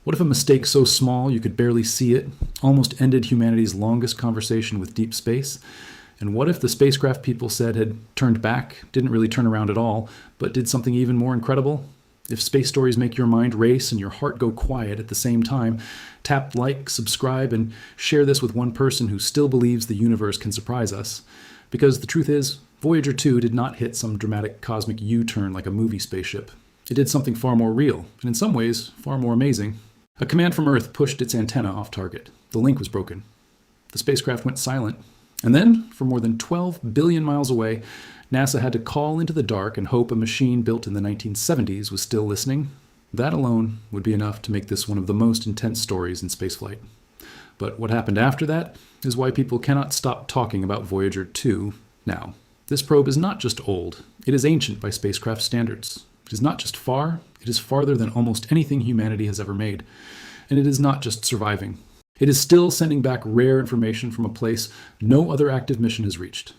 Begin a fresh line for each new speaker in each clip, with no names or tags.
What if a mistake so small you could barely see it almost ended humanity's longest conversation with deep space? And what if the spacecraft people said had turned back, didn't really turn around at all, but did something even more incredible? If space stories make your mind race and your heart go quiet at the same time, tap like, subscribe, and share this with one person who still believes the universe can surprise us. Because the truth is, Voyager 2 did not hit some dramatic cosmic U-turn like a movie spaceship. It did something far more real, and in some ways, far more amazing. A command from Earth pushed its antenna off target. The link was broken. The spacecraft went silent. And then, for more than 12 billion miles away, NASA had to call into the dark and hope a machine built in the 1970s was still listening. That alone would be enough to make this one of the most intense stories in spaceflight. But what happened after that is why people cannot stop talking about Voyager 2 now. This probe is not just old, it is ancient by spacecraft standards. It is not just far, it is farther than almost anything humanity has ever made. And it is not just surviving. It is still sending back rare information from a place no other active mission has reached.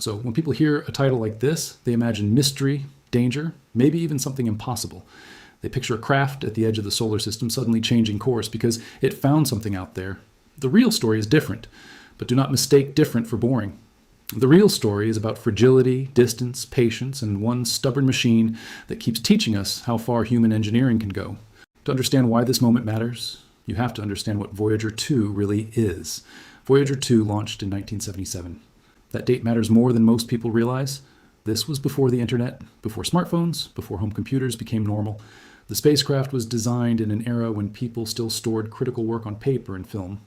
So when people hear a title like this, they imagine mystery, danger, maybe even something impossible. They picture a craft at the edge of the solar system suddenly changing course because it found something out there. The real story is different, but do not mistake different for boring. The real story is about fragility, distance, patience, and one stubborn machine that keeps teaching us how far human engineering can go. To understand why this moment matters, you have to understand what Voyager 2 really is. Voyager 2 launched in 1977. That date matters more than most people realize. This was before the internet, before smartphones, before home computers became normal. The spacecraft was designed in an era when people still stored critical work on paper and film.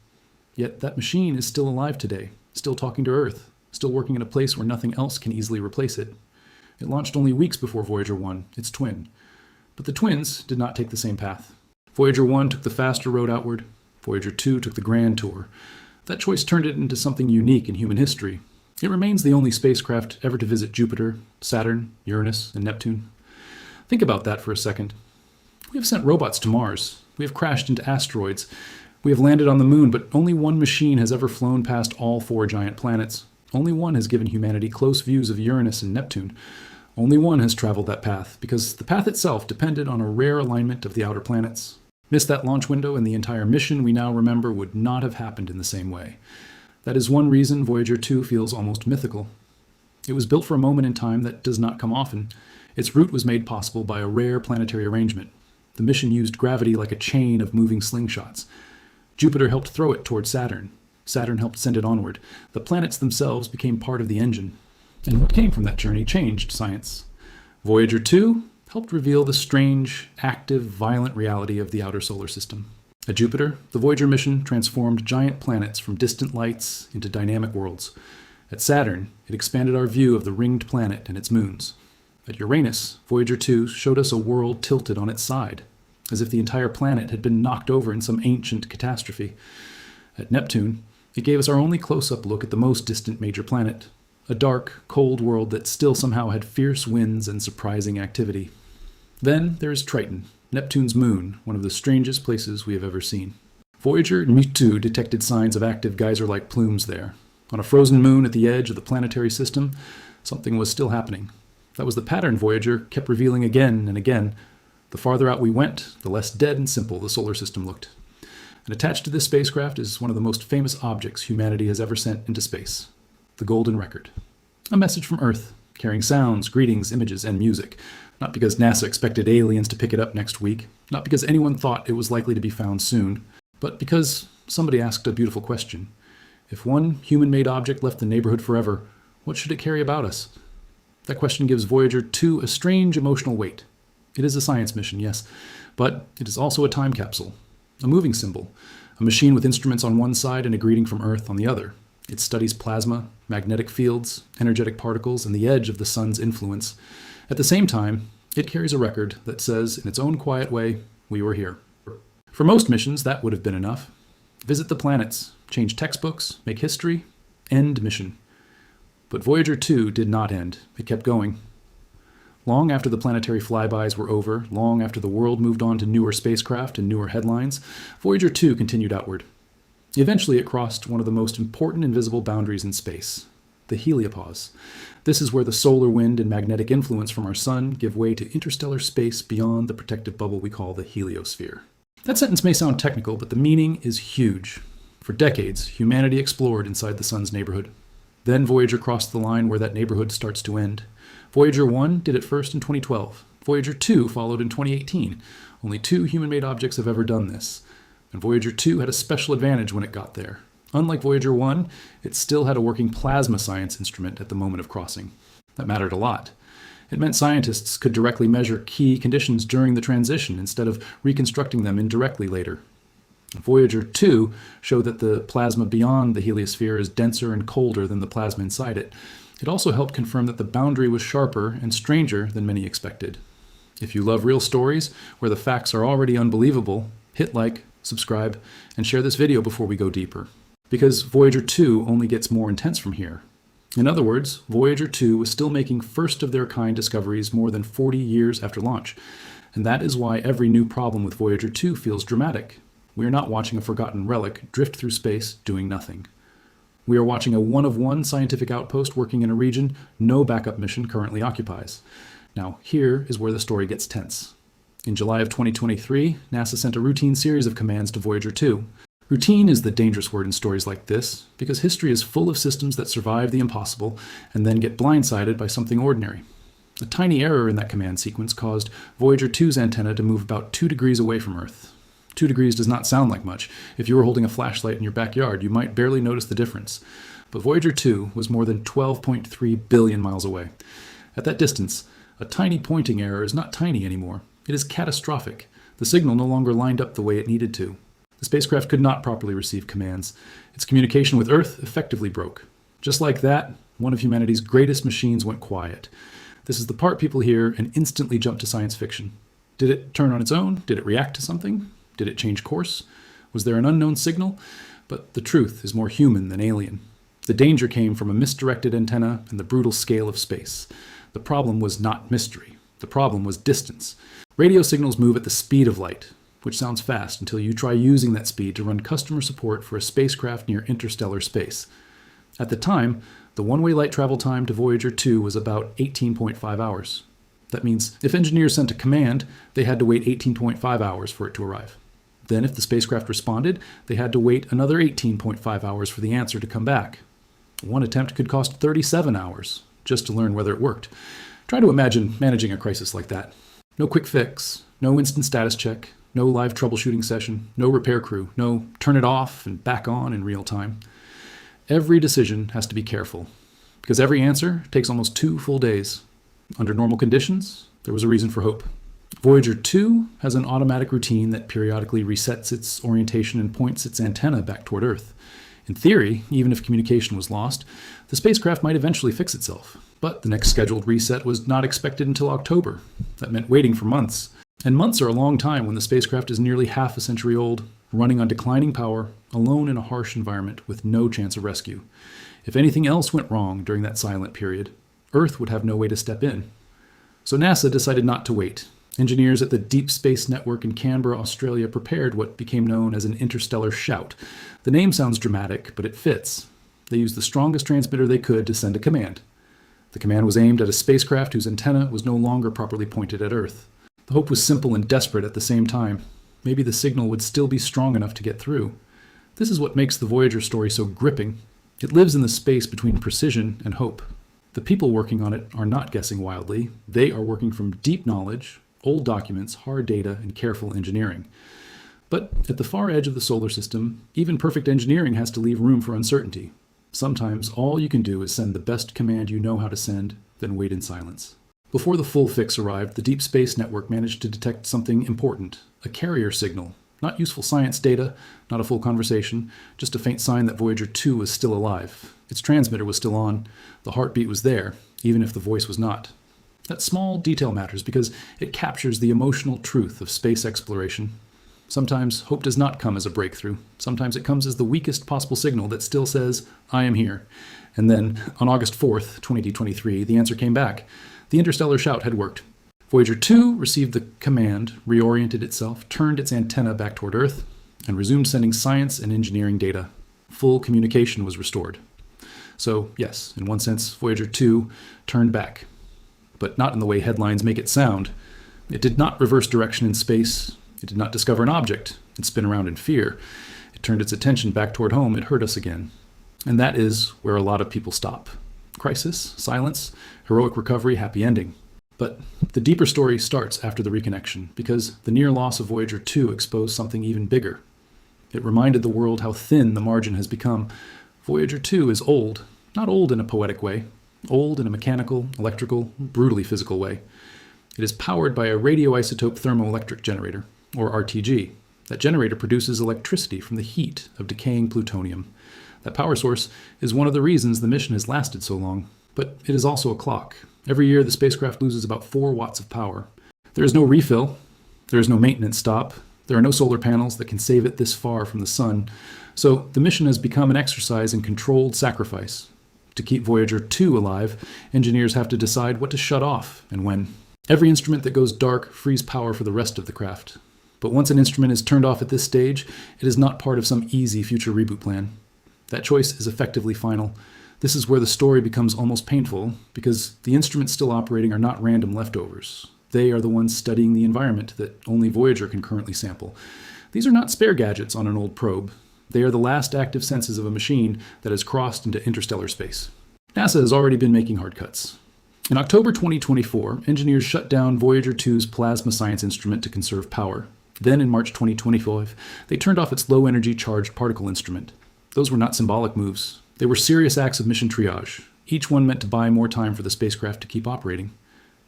Yet that machine is still alive today, still talking to Earth, still working in a place where nothing else can easily replace it. It launched only weeks before Voyager 1, its twin. But the twins did not take the same path. Voyager 1 took the faster road outward. Voyager 2 took the grand tour. That choice turned it into something unique in human history. It remains the only spacecraft ever to visit Jupiter, Saturn, Uranus, and Neptune. Think about that for a second. We have sent robots to Mars. We have crashed into asteroids. We have landed on the moon, but only one machine has ever flown past all 4 giant planets. Only one has given humanity close views of Uranus and Neptune. Only one has traveled that path, because the path itself depended on a rare alignment of the outer planets. Miss that launch window and the entire mission we now remember would not have happened in the same way. That is one reason Voyager 2 feels almost mythical. It was built for a moment in time that does not come often. Its route was made possible by a rare planetary arrangement. The mission used gravity like a chain of moving slingshots. Jupiter helped throw it toward Saturn. Saturn helped send it onward. The planets themselves became part of the engine. And what came from that journey changed science. Voyager 2 helped reveal the strange, active, violent reality of the outer solar system. At Jupiter, the Voyager mission transformed giant planets from distant lights into dynamic worlds. At Saturn, it expanded our view of the ringed planet and its moons. At Uranus, Voyager 2 showed us a world tilted on its side, as if the entire planet had been knocked over in some ancient catastrophe. At Neptune, it gave us our only close-up look at the most distant major planet, a dark, cold world that still somehow had fierce winds and surprising activity. Then there is Triton, Neptune's moon, one of the strangest places we have ever seen. Voyager 2 detected signs of active geyser-like plumes there. On a frozen moon at the edge of the planetary system, something was still happening. That was the pattern Voyager kept revealing again and again. The farther out we went, the less dead and simple the solar system looked. And attached to this spacecraft is one of the most famous objects humanity has ever sent into space, the Golden Record. A message from Earth, carrying sounds, greetings, images, and music. Not because NASA expected aliens to pick it up next week, not because anyone thought it was likely to be found soon, but because somebody asked a beautiful question. If one human-made object left the neighborhood forever, what should it carry about us? That question gives Voyager 2 a strange emotional weight. It is a science mission, yes, but it is also a time capsule, a moving symbol, a machine with instruments on one side and a greeting from Earth on the other. It studies plasma, magnetic fields, energetic particles, and the edge of the sun's influence. At the same time, it carries a record that says, in its own quiet way, we were here. For most missions, that would have been enough. Visit the planets, change textbooks, make history, end mission. But Voyager 2 did not end. It kept going. Long after the planetary flybys were over, long after the world moved on to newer spacecraft and newer headlines, Voyager 2 continued outward. Eventually, it crossed one of the most important invisible boundaries in space, the heliopause. This is where the solar wind and magnetic influence from our sun give way to interstellar space beyond the protective bubble we call the heliosphere. That sentence may sound technical, but the meaning is huge. For decades, humanity explored inside the sun's neighborhood. Then Voyager crossed the line where that neighborhood starts to end. Voyager 1 did it first in 2012. Voyager 2 followed in 2018. Only 2 human-made objects have ever done this. And Voyager 2 had a special advantage when it got there. Unlike Voyager 1, it still had a working plasma science instrument at the moment of crossing. That mattered a lot. It meant scientists could directly measure key conditions during the transition instead of reconstructing them indirectly later. Voyager 2 showed that the plasma beyond the heliosphere is denser and colder than the plasma inside it. It also helped confirm that the boundary was sharper and stranger than many expected. If you love real stories where the facts are already unbelievable, hit like, subscribe, and share this video before we go deeper. Because Voyager 2 only gets more intense from here. In other words, Voyager 2 was still making first-of-their-kind discoveries more than 40 years after launch. And that is why every new problem with Voyager 2 feels dramatic. We are not watching a forgotten relic drift through space doing nothing. We are watching a one-of-one scientific outpost working in a region no backup mission currently occupies. Now, here is where the story gets tense. In July of 2023, NASA sent a routine series of commands to Voyager 2. Routine is the dangerous word in stories like this, because history is full of systems that survive the impossible and then get blindsided by something ordinary. A tiny error in that command sequence caused Voyager 2's antenna to move about 2 degrees away from Earth. 2 degrees does not sound like much. If you were holding a flashlight in your backyard, you might barely notice the difference. But Voyager 2 was more than 12.3 billion miles away. At that distance, a tiny pointing error is not tiny anymore. It is catastrophic. The signal no longer lined up the way it needed to. The spacecraft could not properly receive commands. Its communication with Earth effectively broke. Just like that, one of humanity's greatest machines went quiet. This is the part people hear and instantly jump to science fiction. Did it turn on its own? Did it react to something? Did it change course? Was there an unknown signal? But the truth is more human than alien. The danger came from a misdirected antenna and the brutal scale of space. The problem was not mystery. The problem was distance. Radio signals move at the speed of light, which sounds fast until you try using that speed to run customer support for a spacecraft near interstellar space. At the time, the one-way light travel time to Voyager 2 was about 18.5 hours. That means if engineers sent a command, they had to wait 18.5 hours for it to arrive. Then if the spacecraft responded, they had to wait another 18.5 hours for the answer to come back. One attempt could cost 37 hours just to learn whether it worked. Try to imagine managing a crisis like that. No quick fix, no instant status check, no live troubleshooting session, no repair crew, no turn it off and back on in real time. Every decision has to be careful, because every answer takes almost 2 full days. Under normal conditions, there was a reason for hope. Voyager 2 has an automatic routine that periodically resets its orientation and points its antenna back toward Earth. In theory, even if communication was lost, the spacecraft might eventually fix itself. But the next scheduled reset was not expected until October. That meant waiting for months. And months are a long time when the spacecraft is nearly half a century old, running on declining power, alone in a harsh environment with no chance of rescue. If anything else went wrong during that silent period, Earth would have no way to step in. So NASA decided not to wait. Engineers at the Deep Space Network in Canberra, Australia prepared what became known as an interstellar shout. The name sounds dramatic, but it fits. They used the strongest transmitter they could to send a command. The command was aimed at a spacecraft whose antenna was no longer properly pointed at Earth. The hope was simple and desperate at the same time. Maybe the signal would still be strong enough to get through. This is what makes the Voyager story so gripping. It lives in the space between precision and hope. The people working on it are not guessing wildly. They are working from deep knowledge, old documents, hard data, and careful engineering. But at the far edge of the solar system, even perfect engineering has to leave room for uncertainty. Sometimes all you can do is send the best command you know how to send, then wait in silence. Before the full fix arrived, the Deep Space Network managed to detect something important, a carrier signal. Not useful science data, not a full conversation, just a faint sign that Voyager 2 was still alive. Its transmitter was still on. The heartbeat was there, even if the voice was not. That small detail matters because it captures the emotional truth of space exploration. Sometimes hope does not come as a breakthrough. Sometimes it comes as the weakest possible signal that still says, I am here. And then, on August 4th, 2023, the answer came back. The interstellar shout had worked. Voyager 2 received the command, reoriented itself, turned its antenna back toward Earth, and resumed sending science and engineering data. Full communication was restored. So, yes, in one sense, Voyager 2 turned back. But not in the way headlines make it sound. It did not reverse direction in space. It did not discover an object and spin around in fear. It turned its attention back toward home. It heard us again. And that is where a lot of people stop. Crisis, silence, heroic recovery, happy ending. But the deeper story starts after the reconnection, because the near loss of Voyager 2 exposed something even bigger. It reminded the world how thin the margin has become. Voyager 2 is old, not old in a poetic way, old in a mechanical, electrical, brutally physical way. It is powered by a radioisotope thermoelectric generator, or RTG. That generator produces electricity from the heat of decaying plutonium. That power source is one of the reasons the mission has lasted so long. But it is also a clock. Every year, the spacecraft loses about 4 watts of power. There is no refill. There is no maintenance stop. There are no solar panels that can save it this far from the sun. So the mission has become an exercise in controlled sacrifice. To keep Voyager 2 alive, engineers have to decide what to shut off and when. Every instrument that goes dark frees power for the rest of the craft. But once an instrument is turned off at this stage, it is not part of some easy future reboot plan. That choice is effectively final. This is where the story becomes almost painful, because the instruments still operating are not random leftovers. They are the ones studying the environment that only Voyager can currently sample. These are not spare gadgets on an old probe. They are the last active senses of a machine that has crossed into interstellar space. NASA has already been making hard cuts. In October 2024, engineers shut down Voyager 2's plasma science instrument to conserve power. Then in March 2025, they turned off its low-energy charged particle instrument. Those were not symbolic moves. They were serious acts of mission triage, each one meant to buy more time for the spacecraft to keep operating.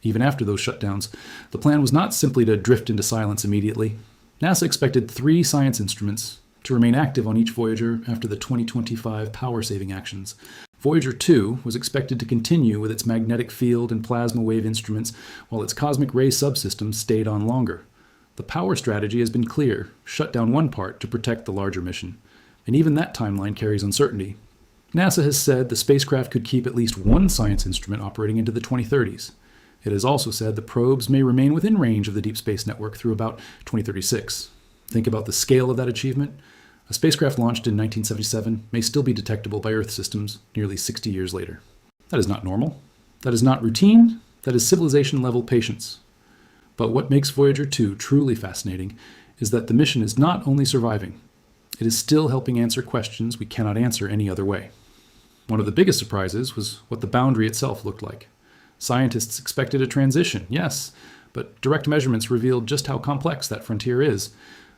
Even after those shutdowns, the plan was not simply to drift into silence immediately. NASA expected 3 science instruments to remain active on each Voyager after the 2025 power-saving actions. Voyager 2 was expected to continue with its magnetic field and plasma wave instruments while its cosmic ray subsystems stayed on longer. The power strategy has been clear: shut down one part to protect the larger mission. And even that timeline carries uncertainty. NASA has said the spacecraft could keep at least one science instrument operating into the 2030s. It has also said the probes may remain within range of the Deep Space Network through about 2036. Think about the scale of that achievement. A spacecraft launched in 1977 may still be detectable by Earth systems nearly 60 years later. That is not normal. That is not routine. That is civilization-level patience. But what makes Voyager 2 truly fascinating is that the mission is not only surviving, it is still helping answer questions we cannot answer any other way. One of the biggest surprises was what the boundary itself looked like. Scientists expected a transition, yes, but direct measurements revealed just how complex that frontier is.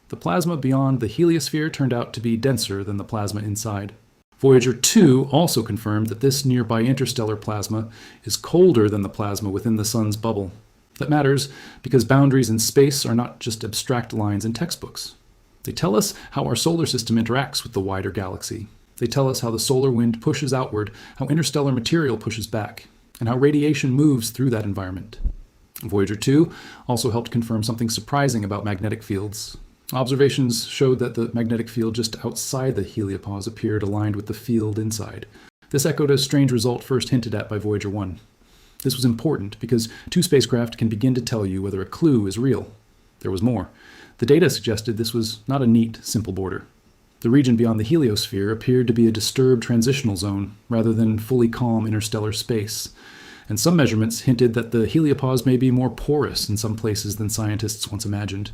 The plasma beyond the heliosphere turned out to be denser than the plasma inside. Voyager 2 also confirmed that this nearby interstellar plasma is colder than the plasma within the sun's bubble. That matters because boundaries in space are not just abstract lines in textbooks. They tell us how our solar system interacts with the wider galaxy. They tell us how the solar wind pushes outward, how interstellar material pushes back, and how radiation moves through that environment. Voyager 2 also helped confirm something surprising about magnetic fields. Observations showed that the magnetic field just outside the heliopause appeared aligned with the field inside. This echoed a strange result first hinted at by Voyager 1. This was important because 2 spacecraft can begin to tell you whether a clue is real. There was more. The data suggested this was not a neat, simple border. The region beyond the heliosphere appeared to be a disturbed transitional zone, rather than fully calm interstellar space. And some measurements hinted that the heliopause may be more porous in some places than scientists once imagined.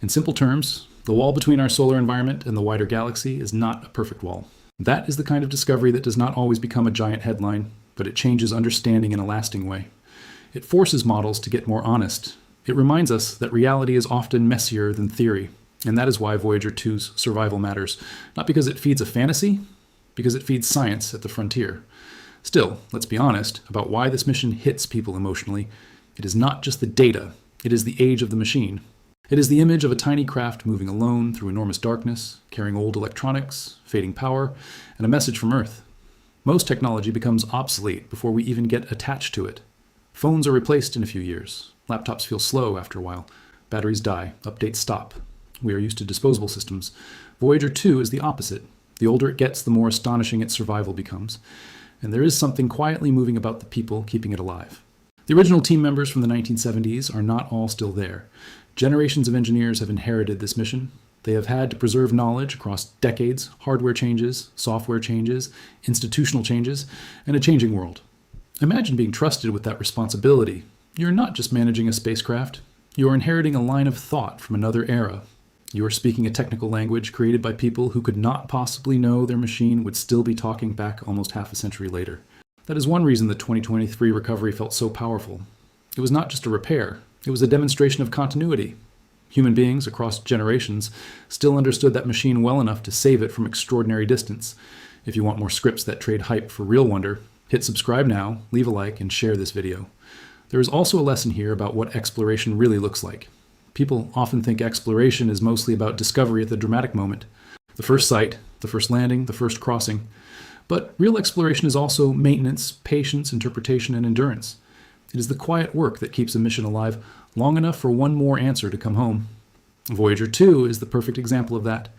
In simple terms, the wall between our solar environment and the wider galaxy is not a perfect wall. That is the kind of discovery that does not always become a giant headline, but it changes understanding in a lasting way. It forces models to get more honest. It reminds us that reality is often messier than theory, and that is why Voyager 2's survival matters. Not because it feeds a fantasy, because it feeds science at the frontier. Still, let's be honest about why this mission hits people emotionally. It is not just the data, it is the age of the machine. It is the image of a tiny craft moving alone through enormous darkness, carrying old electronics, fading power, and a message from Earth. Most technology becomes obsolete before we even get attached to it. Phones are replaced in a few years. Laptops feel slow after a while. Batteries die. Updates stop. We are used to disposable systems. Voyager 2 is the opposite. The older it gets, the more astonishing its survival becomes. And there is something quietly moving about the people keeping it alive. The original team members from the 1970s are not all still there. Generations of engineers have inherited this mission. They have had to preserve knowledge across decades, hardware changes, software changes, institutional changes, and a changing world. Imagine being trusted with that responsibility. You're not just managing a spacecraft. You are inheriting a line of thought from another era. You are speaking a technical language created by people who could not possibly know their machine would still be talking back almost half a century later. That is one reason the 2023 recovery felt so powerful. It was not just a repair, it was a demonstration of continuity. Human beings across generations still understood that machine well enough to save it from extraordinary distance. If you want more scripts that trade hype for real wonder, hit subscribe now, leave a like, and share this video. There is also a lesson here about what exploration really looks like. People often think exploration is mostly about discovery at the dramatic moment. The first sight, the first landing, the first crossing. But real exploration is also maintenance, patience, interpretation, and endurance. It is the quiet work that keeps a mission alive long enough for one more answer to come home. Voyager 2 is the perfect example of that.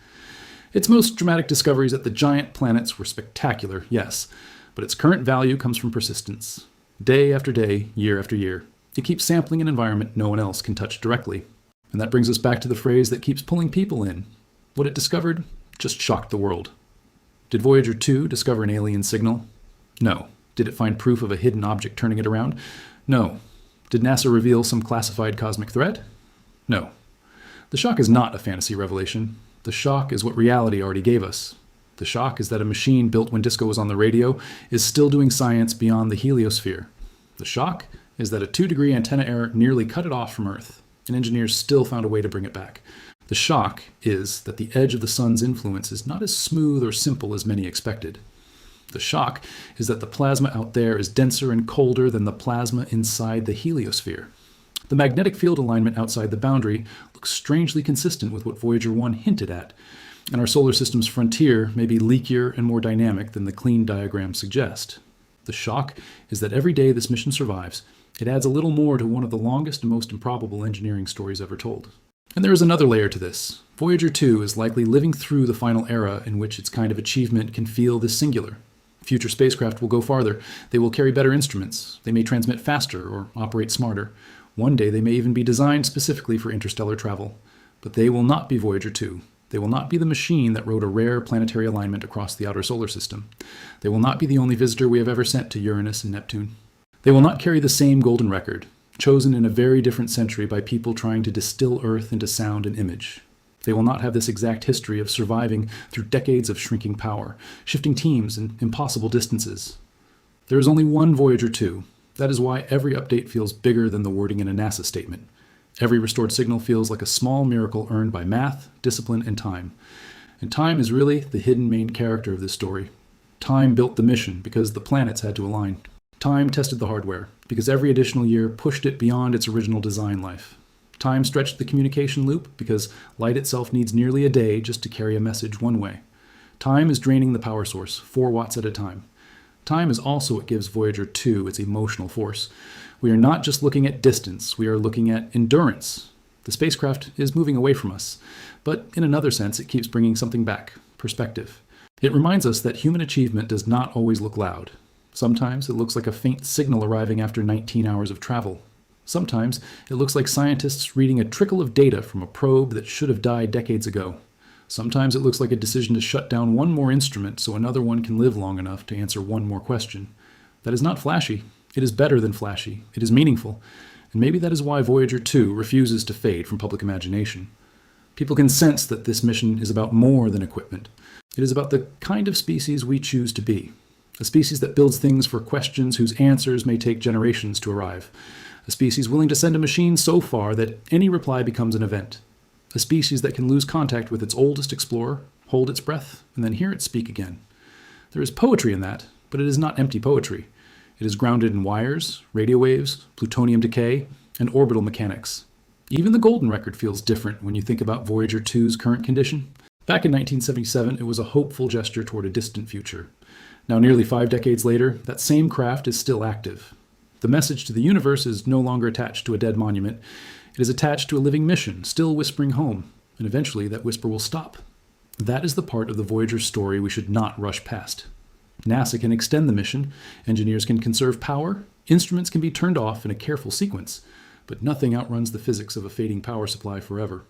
Its most dramatic discoveries at the giant planets were spectacular, yes, but its current value comes from persistence. Day after day, year after year, it keeps sampling an environment no one else can touch directly. And that brings us back to the phrase that keeps pulling people in. What it discovered just shocked the world. Did Voyager 2 discover an alien signal? No. Did it find proof of a hidden object turning it around? No. Did NASA reveal some classified cosmic threat? No. The shock is not a fantasy revelation. The shock is what reality already gave us. The shock is that a machine built when disco was on the radio is still doing science beyond the heliosphere. The shock is that a 2-degree antenna error nearly cut it off from Earth, and engineers still found a way to bring it back. The shock is that the edge of the sun's influence is not as smooth or simple as many expected. The shock is that the plasma out there is denser and colder than the plasma inside the heliosphere. The magnetic field alignment outside the boundary looks strangely consistent with what Voyager 1 hinted at, and our solar system's frontier may be leakier and more dynamic than the clean diagrams suggest. The shock is that every day this mission survives, it adds a little more to one of the longest and most improbable engineering stories ever told. And there is another layer to this. Voyager 2 is likely living through the final era in which its kind of achievement can feel this singular. Future spacecraft will go farther. They will carry better instruments. They may transmit faster or operate smarter. One day they may even be designed specifically for interstellar travel. But they will not be Voyager 2. They will not be the machine that wrote a rare planetary alignment across the outer solar system. They will not be the only visitor we have ever sent to Uranus and Neptune. They will not carry the same golden record, chosen in a very different century by people trying to distill Earth into sound and image. They will not have this exact history of surviving through decades of shrinking power, shifting teams, and impossible distances. There is only one Voyager 2. That is why every update feels bigger than the wording in a NASA statement. Every restored signal feels like a small miracle earned by math, discipline, and time. And time is really the hidden main character of this story. Time built the mission because the planets had to align. Time tested the hardware because every additional year pushed it beyond its original design life. Time stretched the communication loop because light itself needs nearly a day just to carry a message one way. Time is draining the power source, 4 watts at a time. Time is also what gives Voyager 2 its emotional force. We are not just looking at distance, we are looking at endurance. The spacecraft is moving away from us, but in another sense it keeps bringing something back, perspective. It reminds us that human achievement does not always look loud. Sometimes it looks like a faint signal arriving after 19 hours of travel. Sometimes it looks like scientists reading a trickle of data from a probe that should have died decades ago. Sometimes it looks like a decision to shut down one more instrument so another one can live long enough to answer one more question. That is not flashy. It is better than flashy. It is meaningful. And maybe that is why Voyager 2 refuses to fade from public imagination. People can sense that this mission is about more than equipment. It is about the kind of species we choose to be. A species that builds things for questions whose answers may take generations to arrive. A species willing to send a machine so far that any reply becomes an event. A species that can lose contact with its oldest explorer, hold its breath, and then hear it speak again. There is poetry in that, but it is not empty poetry. It is grounded in wires, radio waves, plutonium decay, and orbital mechanics. Even the golden record feels different when you think about Voyager 2's current condition. Back in 1977, it was a hopeful gesture toward a distant future. Now, nearly 5 decades later, that same craft is still active. The message to the universe is no longer attached to a dead monument. It is attached to a living mission, still whispering home, and eventually that whisper will stop. That is the part of the Voyager story we should not rush past. NASA can extend the mission, engineers can conserve power, instruments can be turned off in a careful sequence, but nothing outruns the physics of a fading power supply forever.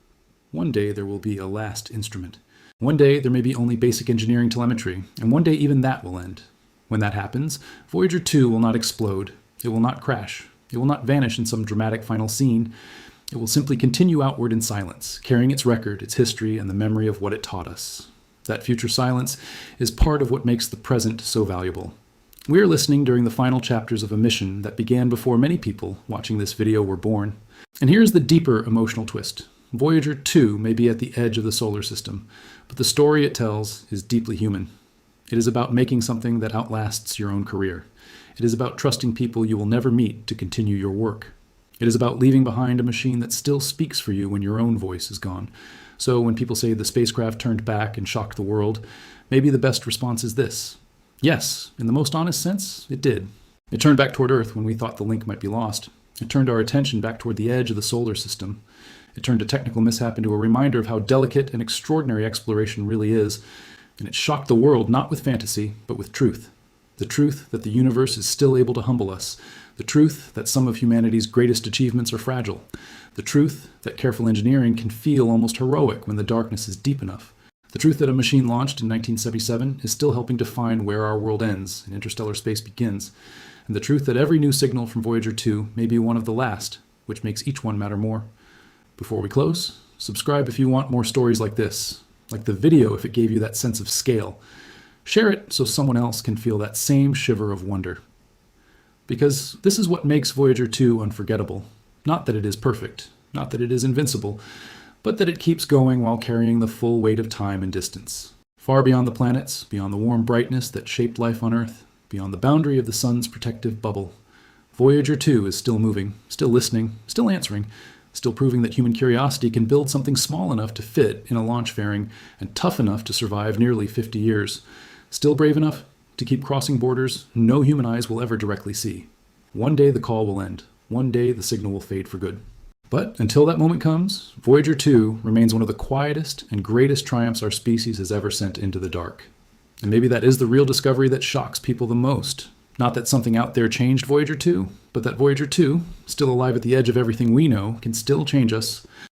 One day there will be a last instrument. One day there may be only basic engineering telemetry, and one day even that will end. When that happens, Voyager 2 will not explode. It will not crash. It will not vanish in some dramatic final scene. It will simply continue outward in silence, carrying its record, its history, and the memory of what it taught us. That future silence is part of what makes the present so valuable. We are listening during the final chapters of a mission that began before many people watching this video were born. And here's the deeper emotional twist. Voyager 2 may be at the edge of the solar system, but the story it tells is deeply human. It is about making something that outlasts your own career. It is about trusting people you will never meet to continue your work. It is about leaving behind a machine that still speaks for you when your own voice is gone. So when people say the spacecraft turned back and shocked the world, maybe the best response is this. Yes, in the most honest sense, it did. It turned back toward Earth when we thought the link might be lost. It turned our attention back toward the edge of the solar system. It turned a technical mishap into a reminder of how delicate and extraordinary exploration really is. And it shocked the world not with fantasy, but with truth. The truth that the universe is still able to humble us. The truth that some of humanity's greatest achievements are fragile. The truth that careful engineering can feel almost heroic when the darkness is deep enough. The truth that a machine launched in 1977 is still helping define where our world ends and interstellar space begins. And the truth that every new signal from Voyager 2 may be one of the last, which makes each one matter more. Before we close, subscribe if you want more stories like this, like the video if it gave you that sense of scale. Share it so someone else can feel that same shiver of wonder. Because this is what makes Voyager 2 unforgettable. Not that it is perfect, not that it is invincible, but that it keeps going while carrying the full weight of time and distance. Far beyond the planets, beyond the warm brightness that shaped life on Earth, beyond the boundary of the sun's protective bubble, Voyager 2 is still moving, still listening, still answering, still proving that human curiosity can build something small enough to fit in a launch fairing and tough enough to survive nearly 50 years, still brave enough to keep crossing borders no human eyes will ever directly see. One day the call will end. One day the signal will fade for good. But until that moment comes, Voyager 2 remains one of the quietest and greatest triumphs our species has ever sent into the dark. And maybe that is the real discovery that shocks people the most. Not that something out there changed Voyager 2, but that Voyager 2, still alive at the edge of everything we know, can still change us